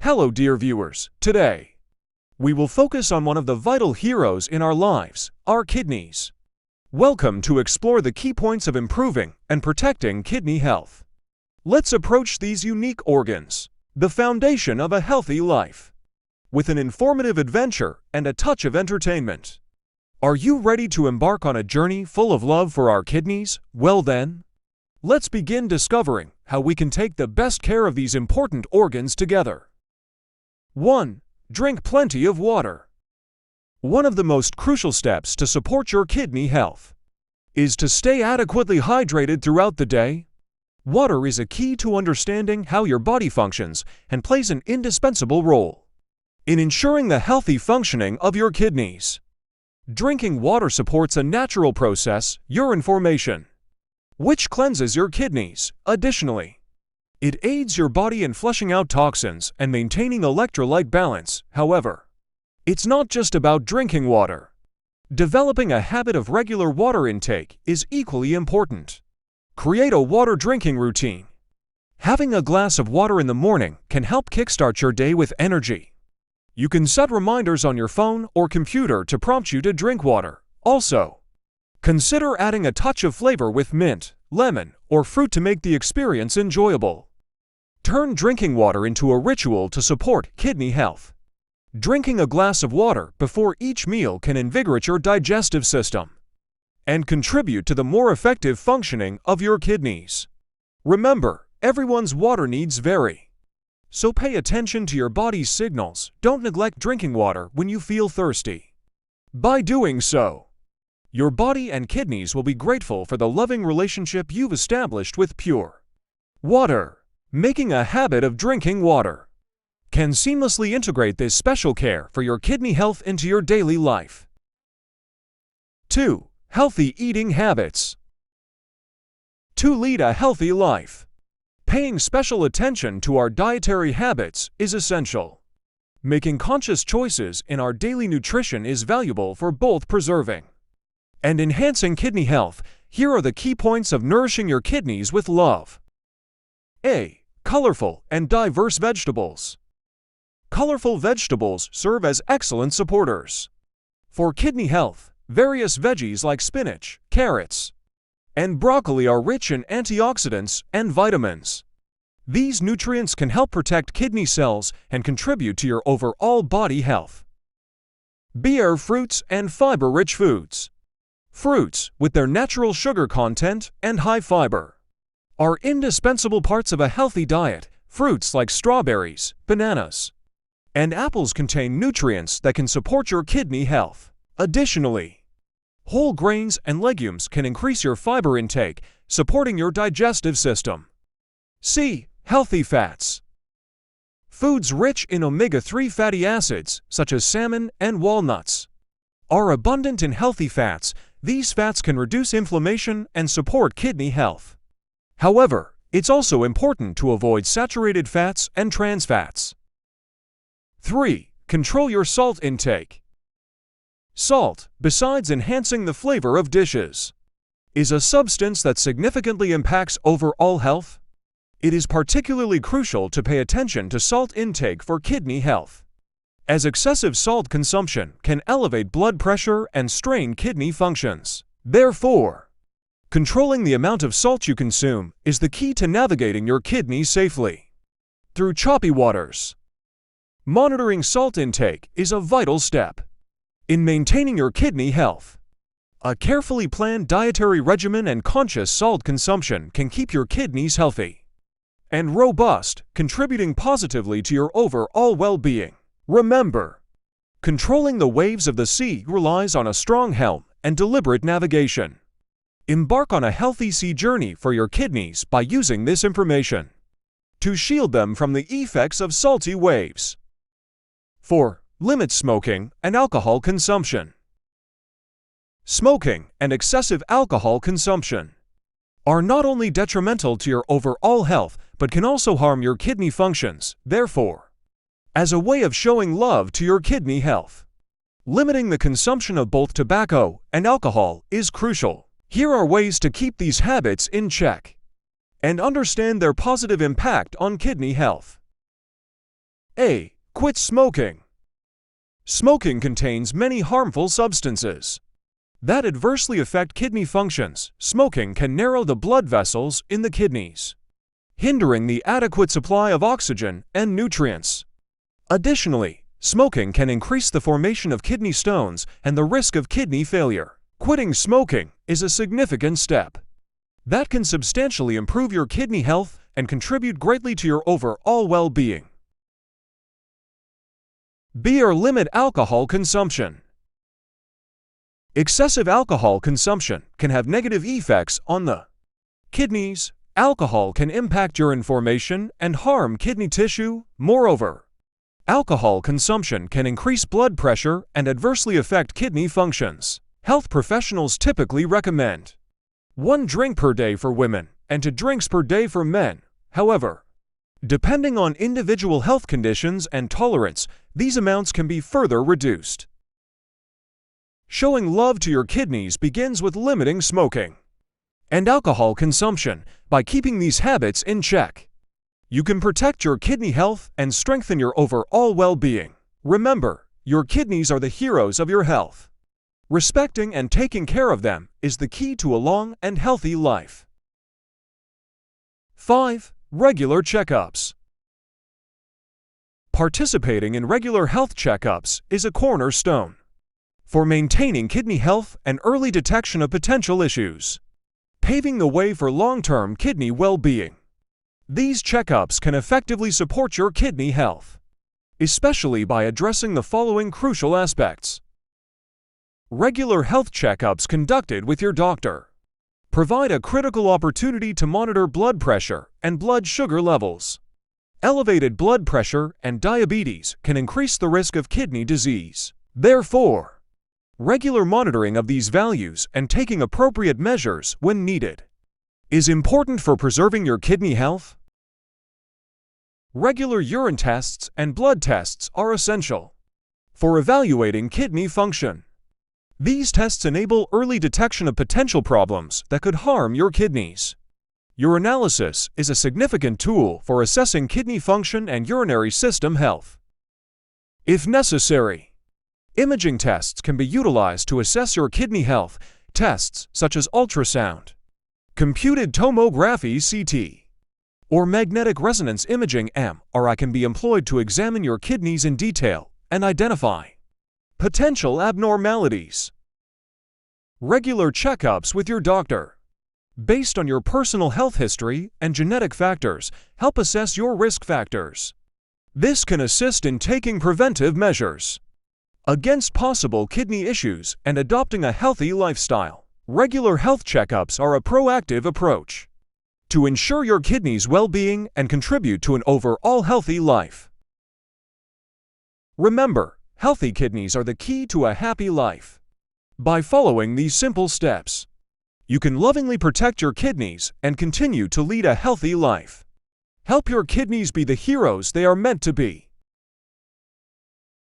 Hello dear viewers, today we will focus on one of the vital heroes in our lives, our kidneys. Welcome to explore the key points of improving and protecting kidney health. Let's approach these unique organs, the foundation of a healthy life, with an informative adventure and a touch of entertainment. Are you ready to embark on a journey full of love for our kidneys? Well then, let's begin discovering how we can take the best care of these important organs together. 1. Drink plenty of water. One of the most crucial steps to support your kidney health is to stay adequately hydrated throughout the day. Water is a key to understanding how your body functions and plays an indispensable role in ensuring the healthy functioning of your kidneys. Drinking water supports a natural process, urine formation, which cleanses your kidneys. Additionally, it aids your body in flushing out toxins and maintaining electrolyte balance. However, it's not just about drinking water. Developing a habit of regular water intake is equally important. Create a water drinking routine. Having a glass of water in the morning can help kickstart your day with energy. You can set reminders on your phone or computer to prompt you to drink water. Also, consider adding a touch of flavor with mint, lemon, or fruit to make the experience enjoyable. Turn drinking water into a ritual to support kidney health. Drinking a glass of water before each meal can invigorate your digestive system and contribute to the more effective functioning of your kidneys. Remember, everyone's water needs vary, so pay attention to your body's signals. Don't neglect drinking water when you feel thirsty. By doing so, your body and kidneys will be grateful for the loving relationship you've established with pure water. Making a habit of drinking water can seamlessly integrate this special care for your kidney health into your daily life. 2. Healthy eating habits. To lead a healthy life, paying special attention to our dietary habits is essential. Making conscious choices in our daily nutrition is valuable for both preserving and enhancing kidney health. Here are the key points of nourishing your kidneys with love. A. Colorful and diverse vegetables. Colorful vegetables serve as excellent supporters for kidney health. Various veggies like spinach, carrots, and broccoli are rich in antioxidants and vitamins. These nutrients can help protect kidney cells and contribute to your overall body health. B. Fruits and fiber-rich foods. Fruits, with their natural sugar content and high fiber, are indispensable parts of a healthy diet. Fruits like strawberries, bananas, and apples contain nutrients that can support your kidney health. Additionally, whole grains and legumes can increase your fiber intake, supporting your digestive system. C. Healthy fats. Foods rich in omega-3 fatty acids, such as salmon and walnuts, are abundant in healthy fats. These fats can reduce inflammation and support kidney health. However, it's also important to avoid saturated fats and trans fats. 3. Control your salt intake. Salt, besides enhancing the flavor of dishes, is a substance that significantly impacts overall health. It is particularly crucial to pay attention to salt intake for kidney health, as excessive salt consumption can elevate blood pressure and strain kidney functions. Therefore, controlling the amount of salt you consume is the key to navigating your kidneys safely through choppy waters. Monitoring salt intake is a vital step in maintaining your kidney health. A carefully planned dietary regimen and conscious salt consumption can keep your kidneys healthy and robust, contributing positively to your overall well-being. Remember, controlling the waves of the sea relies on a strong helm and deliberate navigation. Embark on a healthy sea journey for your kidneys by using this information to shield them from the effects of salty waves. 4. Limit smoking and alcohol consumption. Smoking and excessive alcohol consumption are not only detrimental to your overall health but can also harm your kidney functions. Therefore, as a way of showing love to your kidney health, limiting the consumption of both tobacco and alcohol is crucial. Here are ways to keep these habits in check and understand their positive impact on kidney health. A. Quit smoking. Smoking contains many harmful substances that adversely affect kidney functions. Smoking can narrow the blood vessels in the kidneys, hindering the adequate supply of oxygen and nutrients. Additionally, smoking can increase the formation of kidney stones and the risk of kidney failure. Quitting smoking is a significant step that can substantially improve your kidney health and contribute greatly to your overall well-being. B. Limit alcohol consumption. Excessive alcohol consumption can have negative effects on the kidneys. Alcohol can impact urine formation and harm kidney tissue. Moreover, alcohol consumption can increase blood pressure and adversely affect kidney functions. Health professionals typically recommend 1 drink per day for women and 2 drinks per day for men. However, depending on individual health conditions and tolerance, these amounts can be further reduced. Showing love to your kidneys begins with limiting smoking and alcohol consumption. By keeping these habits in check, you can protect your kidney health and strengthen your overall well-being. Remember, your kidneys are the heroes of your health. Respecting and taking care of them is the key to a long and healthy life. 5. Regular checkups. Participating in regular health checkups is a cornerstone for maintaining kidney health and early detection of potential issues, paving the way for long-term kidney well-being. These checkups can effectively support your kidney health, especially by addressing the following crucial aspects. Regular health checkups conducted with your doctor provide a critical opportunity to monitor blood pressure and blood sugar levels. Elevated blood pressure and diabetes can increase the risk of kidney disease. Therefore, regular monitoring of these values and taking appropriate measures when needed is important for preserving your kidney health. Regular urine tests and blood tests are essential for evaluating kidney function. These tests enable early detection of potential problems that could harm your kidneys. Urinalysis is a significant tool for assessing kidney function and urinary system health. If necessary, imaging tests can be utilized to assess your kidney health. Tests such as ultrasound, computed tomography (CT), or magnetic resonance imaging (MRI) can be employed to examine your kidneys in detail and identify potential abnormalities. Regular checkups with your doctor, based on your personal health history and genetic factors, help assess your risk factors. This can assist in taking preventive measures against possible kidney issues and adopting a healthy lifestyle. Regular health checkups are a proactive approach to ensure your kidneys' well-being and contribute to an overall healthy life. Remember, healthy kidneys are the key to a happy life. By following these simple steps, you can lovingly protect your kidneys and continue to lead a healthy life. Help your kidneys be the heroes they are meant to be.